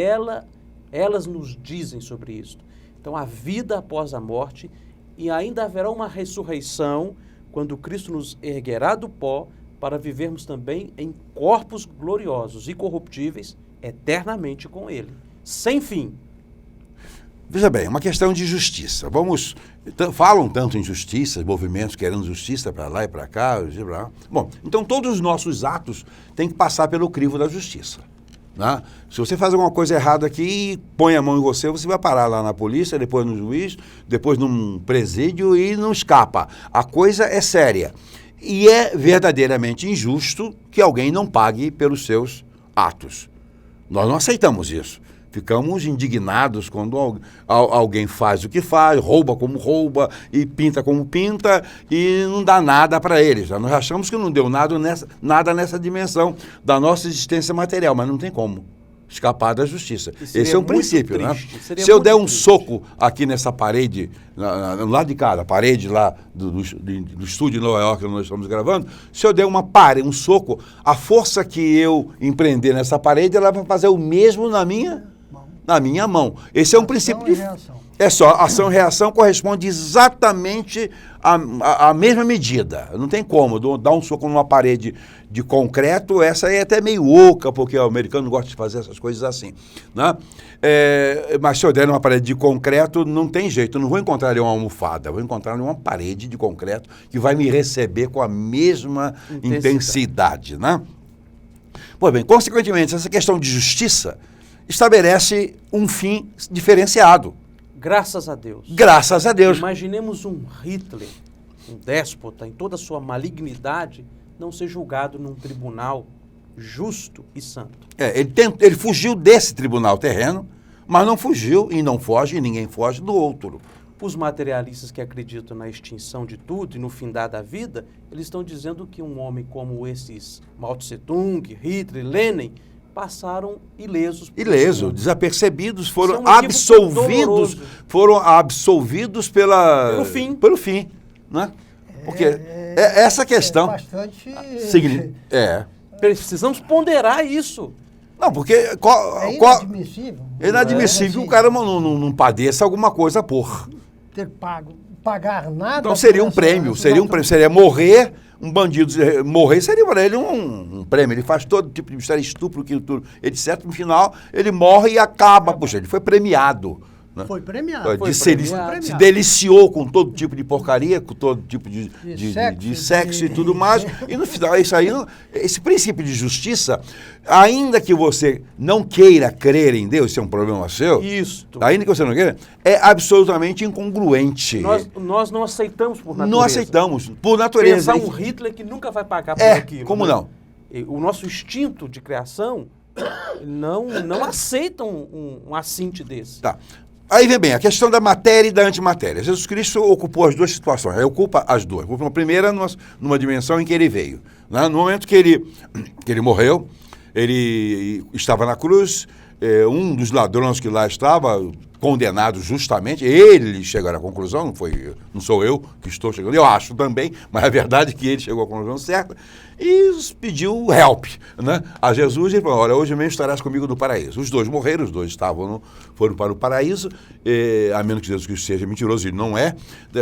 elas nos dizem sobre isso. Então, a vida após a morte, e ainda haverá uma ressurreição, quando Cristo nos erguerá do pó, para vivermos também em corpos gloriosos e corruptíveis, eternamente com Ele, sem fim. Veja bem, uma questão de justiça. Falam tanto em justiça, movimentos querendo justiça para lá e para cá. Bom, então todos os nossos atos têm que passar pelo crivo da justiça. Né? Se você faz alguma coisa errada aqui e põe a mão em você, você vai parar lá na polícia, depois no juiz, depois num presídio e não escapa. A coisa é séria. E é verdadeiramente injusto que alguém não pague pelos seus atos. Nós não aceitamos isso. Ficamos indignados quando alguém faz o que faz, rouba como rouba e pinta como pinta e não dá nada para eles. Nós achamos que não deu nada nessa dimensão da nossa existência material, mas não tem como escapar da justiça. Esse é um princípio, né? Se eu der um soco aqui nessa parede, no lado de cá, a parede lá do estúdio de Nova York, onde nós estamos gravando, se eu der um soco, a força que eu empreender nessa parede, ela vai fazer o mesmo na minha mão. Esse é um princípio de... É só, ação e reação corresponde exatamente à mesma medida. Não tem como dar um soco numa parede de concreto, essa aí é até meio oca, porque o americano gosta de fazer essas coisas assim. Né? Mas se eu der numa parede de concreto, não tem jeito, eu não vou encontrar ali uma almofada, vou encontrar ali uma parede de concreto que vai me receber com a mesma intensidade. Né? Pois bem, consequentemente, essa questão de justiça estabelece um fim diferenciado. Graças a Deus. Graças a Deus. Imaginemos um Hitler, um déspota, em toda a sua malignidade, não ser julgado num tribunal justo e santo. Ele fugiu desse tribunal terreno, mas não fugiu e não foge, e ninguém foge do outro. Os materialistas que acreditam na extinção de tudo e no findar da vida, eles estão dizendo que um homem como esses Mao Tse-tung, Hitler, Lenin, passaram ilesos. Desapercebidos, foram absolvidos pelo fim. Né? Porque essa questão... bastante... Precisamos ponderar isso. Não, porque... inadmissível. É inadmissível que o cara não padeça alguma coisa por... Ter pagar nada... Então seria um prêmio, seria morrer... Um bandido morrer seria para ele um prêmio. Ele faz todo tipo de mistério, estupro, etc. No final, ele morre e acaba. Puxa, ele foi premiado. Né? Foi premiado. Se deliciou com todo tipo de porcaria, com todo tipo de sexo e tudo mais. E no final, esse princípio de justiça, ainda que você não queira crer em Deus, isso é um problema seu. Ainda que você não queira, é absolutamente incongruente. Nós não aceitamos por natureza. Não aceitamos, por natureza. Pensar um Hitler que nunca vai pagar por aquilo. Como não? O nosso instinto de criação não aceita um assinte desse. Tá. Aí vem bem, a questão da matéria e da antimatéria. Jesus Cristo ocupou as duas situações, ele ocupa as duas. A primeira numa dimensão em que ele veio. Né? No momento que ele morreu, ele estava na cruz, um dos ladrões que lá estava, condenado justamente, ele chegou à conclusão, não sou eu que estou chegando, eu acho também, mas a verdade é que ele chegou à conclusão certa, e pediu help, né, a Jesus, e falou, olha, hoje mesmo estarás comigo no paraíso. Os dois morreram, os dois foram para o paraíso, a menos que Jesus Cristo seja mentiroso, ele não é.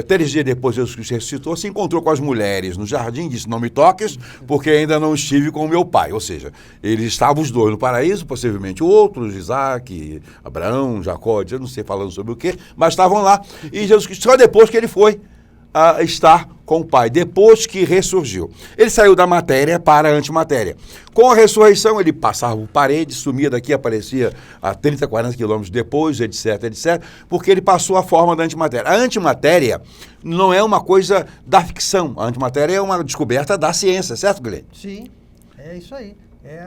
3 dias depois Jesus Cristo ressuscitou, se encontrou com as mulheres no jardim, disse, não me toques, porque ainda não estive com o meu pai. Ou seja, eles estavam os dois no paraíso, possivelmente outros, Isaac, Abraão, Jacó, eu não sei falando sobre o quê, mas estavam lá. E Jesus Cristo, só depois que ele foi a estar com o Pai, depois que ressurgiu. Ele saiu da matéria para a antimatéria. Com a ressurreição, ele passava por parede, sumia daqui, aparecia a 30, 40 quilômetros depois, etc, porque ele passou a forma da antimatéria. A antimatéria não é uma coisa da ficção, a antimatéria é uma descoberta da ciência, certo, Guilherme? Sim, é isso aí. É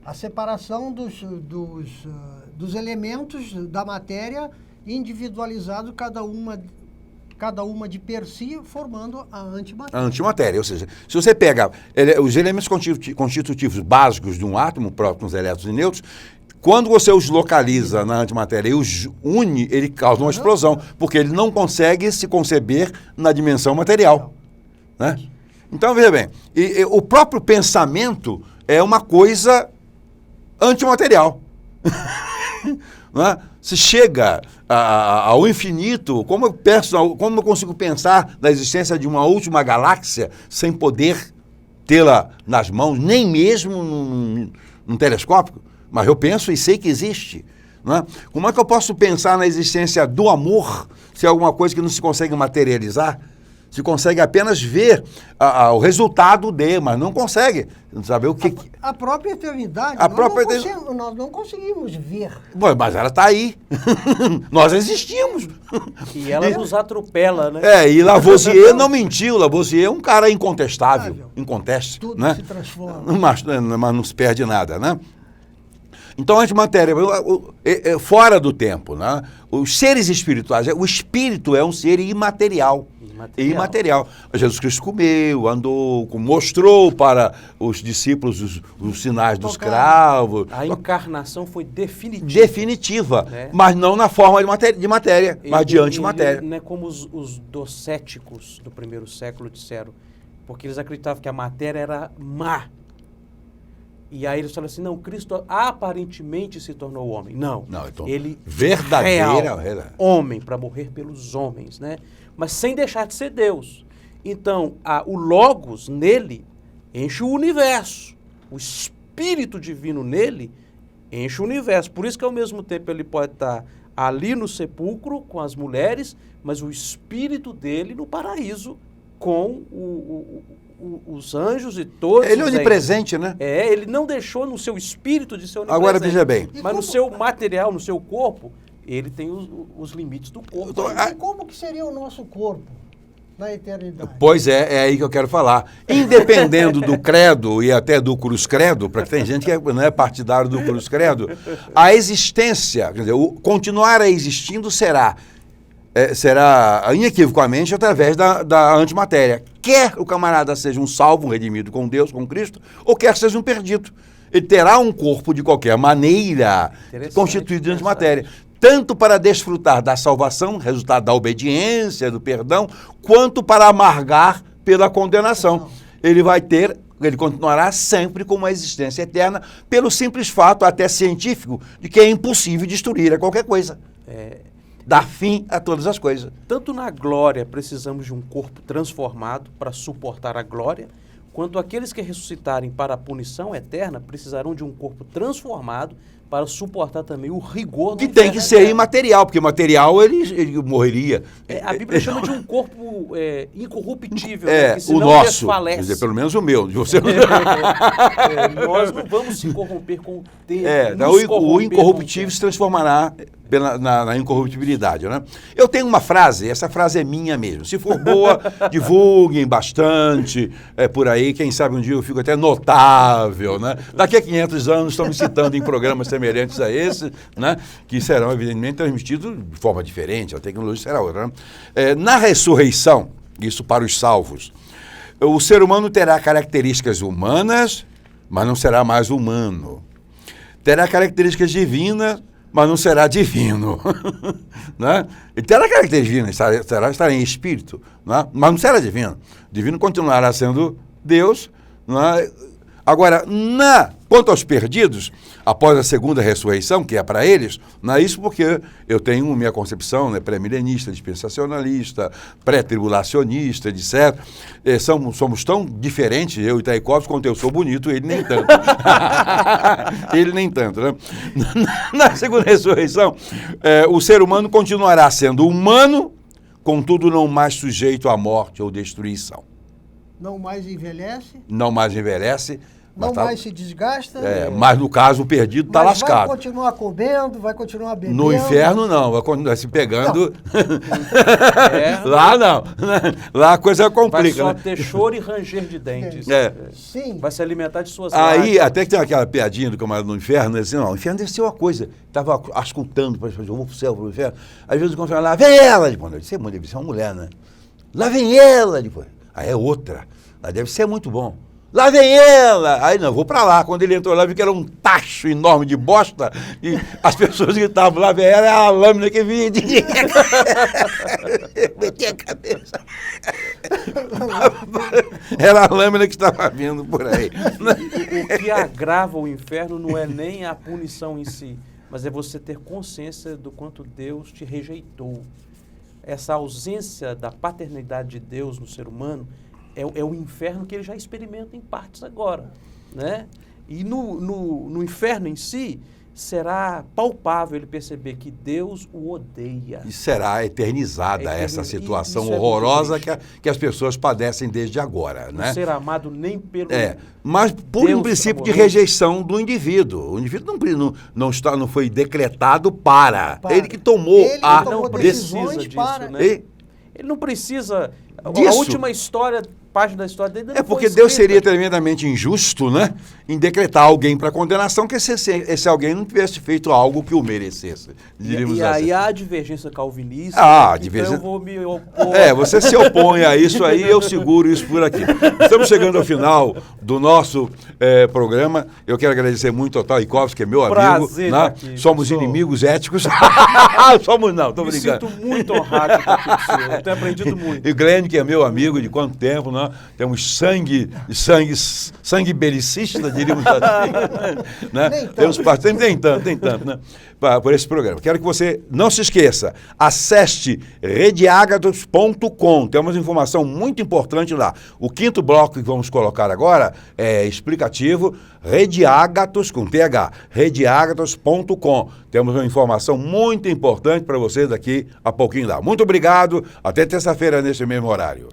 a separação dos elementos da matéria individualizado, cada uma de per si, formando a A antimatéria. antimatéria, ou seja, se você pega os elementos constitutivos básicos de um átomo, prótons, elétrons e nêutrons, quando você os localiza na antimatéria e os une, ele causa uma explosão, porque ele não consegue se conceber na dimensão material. Né? Então, veja bem, o próprio pensamento é uma coisa antimaterial. Né? Se chega ao infinito, como eu consigo pensar na existência de uma última galáxia sem poder tê-la nas mãos, nem mesmo num telescópio? Mas eu penso e sei que existe. Né? Como é que eu posso pensar na existência do amor se é alguma coisa que não se consegue materializar? Se consegue apenas ver o resultado mas não consegue saber o que... A própria eternidade, nós não conseguimos ver. Bom, mas ela está aí. Nós existimos. E ela nos atropela, né? E Lavoisier não mentiu. Lavoisier é um cara incontestável, inconteste. Tudo né? se transforma. Mas não se perde nada, né? Então, a antimatéria, fora do tempo, né? Os seres espirituais, o espírito é um ser imaterial. Imaterial. Jesus Cristo comeu, andou, mostrou para os discípulos os sinais dos cravos. A encarnação foi definitiva. Definitiva, né? Mas não na forma de matéria, mas de antimatéria. Não é como os docéticos do primeiro século disseram, porque eles acreditavam que a matéria era má. E aí eles falaram assim, não, Cristo aparentemente se tornou homem. Não, então, ele verdadeira homem, para morrer pelos homens, né? Mas sem deixar de ser Deus. Então, o Logos nele enche o universo. O Espírito Divino nele enche o universo. Por isso que ao mesmo tempo ele pode estar ali no sepulcro com as mulheres, mas o Espírito dele no paraíso com os anjos e todos. Ele é onipresente, né? Ele não deixou no seu espírito de ser onipresente. Agora, veja bem. Mas no seu material, no seu corpo, ele tem os limites do corpo. E como que seria o nosso corpo na eternidade? Pois é aí que eu quero falar. Independendo do credo e até do cruz credo, para que tem gente que não é partidário do cruz credo, a existência, quer dizer, continuar existindo será inequivocamente através da antimatéria. Quer o camarada seja um salvo, um redimido com Deus, com Cristo, ou quer seja um perdido. Ele terá um corpo de qualquer maneira constituído de antimatéria. Tanto para desfrutar da salvação, resultado da obediência, do perdão, quanto para amargar pela condenação. Ele continuará sempre com uma existência eterna, pelo simples fato, até científico, de que é impossível destruir qualquer coisa. Dar fim a todas as coisas. Tanto na glória precisamos de um corpo transformado para suportar a glória, quanto aqueles que ressuscitarem para a punição eterna precisarão de um corpo transformado para suportar também o rigor do que tem que ser imaterial, porque material ele morreria. A Bíblia chama de um corpo incorruptível, o nosso, quer dizer, pelo menos o meu. De você. Nós não vamos se corromper com o tempo. O incorruptível se transformará na incorruptibilidade, né? Eu tenho uma frase, essa frase é minha mesmo. Se for boa, divulguem bastante, por aí, quem sabe um dia eu fico até notável, né? Daqui a 500 anos estão me citando em programas semelhantes a esse, né? Que serão evidentemente transmitidos de forma diferente, a tecnologia será outra, né? Na ressurreição, isso para os salvos, o ser humano terá características humanas, mas não será mais humano. Terá características divinas, mas não será divino. Né? Ele terá características divinas, estará em espírito, né? Mas não será divino. Divino continuará sendo Deus. Né? Agora, quanto aos perdidos, após a segunda ressurreição, que é para eles, não é isso porque eu tenho minha concepção, né, pré-milenista, dispensacionalista, pré-tribulacionista, etc. Somos tão diferentes, eu e Tchaikovsky, quanto eu sou bonito, ele nem tanto. Ele nem tanto, né? Na segunda ressurreição, o ser humano continuará sendo humano, contudo não mais sujeito à morte ou destruição. Não mais envelhece? Não mais envelhece, não tá- mais se desgasta. Mas no caso, o perdido está mas lascado. vai continuar comendo, vai continuar bebendo. No inferno, não. Vai continuar se pegando. É, Lá, não. Lá a coisa vai complica, só né? ter choro e ranger de dentes. Sim. Vai se alimentar de suas Aí, lágrimas. até que tem aquela piadinha do camarada no inferno, assim, não, o inferno deve ser uma coisa. Estava escutando, eu vou pro céu, pro inferno. Às vezes quando fala, lá vem ela, depois, deve ser uma mulher, né? Lá vem ela, depois. Aí é outra. Lá deve ser muito bom. Lá vem ela! Aí não, eu vou pra lá. Quando ele entrou lá, vi que era um tacho enorme de bosta e as pessoas gritavam, lá vem ela, é a lâmina que vinha de... Meti a cabeça. Era a lâmina que estava vindo por aí. O que agrava o inferno não é nem a punição em si, mas é você ter consciência do quanto Deus te rejeitou. Essa ausência da paternidade de Deus no ser humano é o inferno que ele já experimenta em partes agora, né? E no inferno em si, será palpável ele perceber que Deus o odeia. E será eternizada essa situação isso é horrorosa muito que as pessoas padecem desde agora, Não né? ser amado nem pelo... Mas por Deus um princípio de amoroso. rejeição do indivíduo. O indivíduo não foi decretado para. Para. Ele que tomou Ele que a tomou não decisões precisa disso, para- né? E- Ele não precisa... A Disso. última página da história dele não É foi porque Deus escrita. seria tremendamente injusto, né? Em decretar alguém para condenação que esse alguém não tivesse feito algo que o merecesse. Diríamos E assim. aí há a divergência calvinista. Ah, então divergência- eu vou me opor. Você se opõe a isso aí, eu seguro isso por aqui. Estamos chegando ao final do nosso programa. Eu quero agradecer muito ao Talikovski, que é meu amigo. Prazer Né? estar aqui, Somos professor. inimigos éticos. Somos não, estou Me brincando. sinto muito honrado de estar aqui com o senhor. Eu tenho aprendido muito. E o Glenn, que é meu amigo de quanto tempo, né? Temos sangue belicista, diríamos assim. Né? Nem tanto. Temos bastante, tem tanto, né? Por esse programa. Quero que você não se esqueça, acesse redeagatos.com, temos informação muito importante lá. O quinto bloco que vamos colocar agora é explicativo, redeagatos, com TH, redeagatos.com. Temos uma informação muito importante para você daqui a pouquinho lá. Muito obrigado, até terça-feira nesse mesmo horário.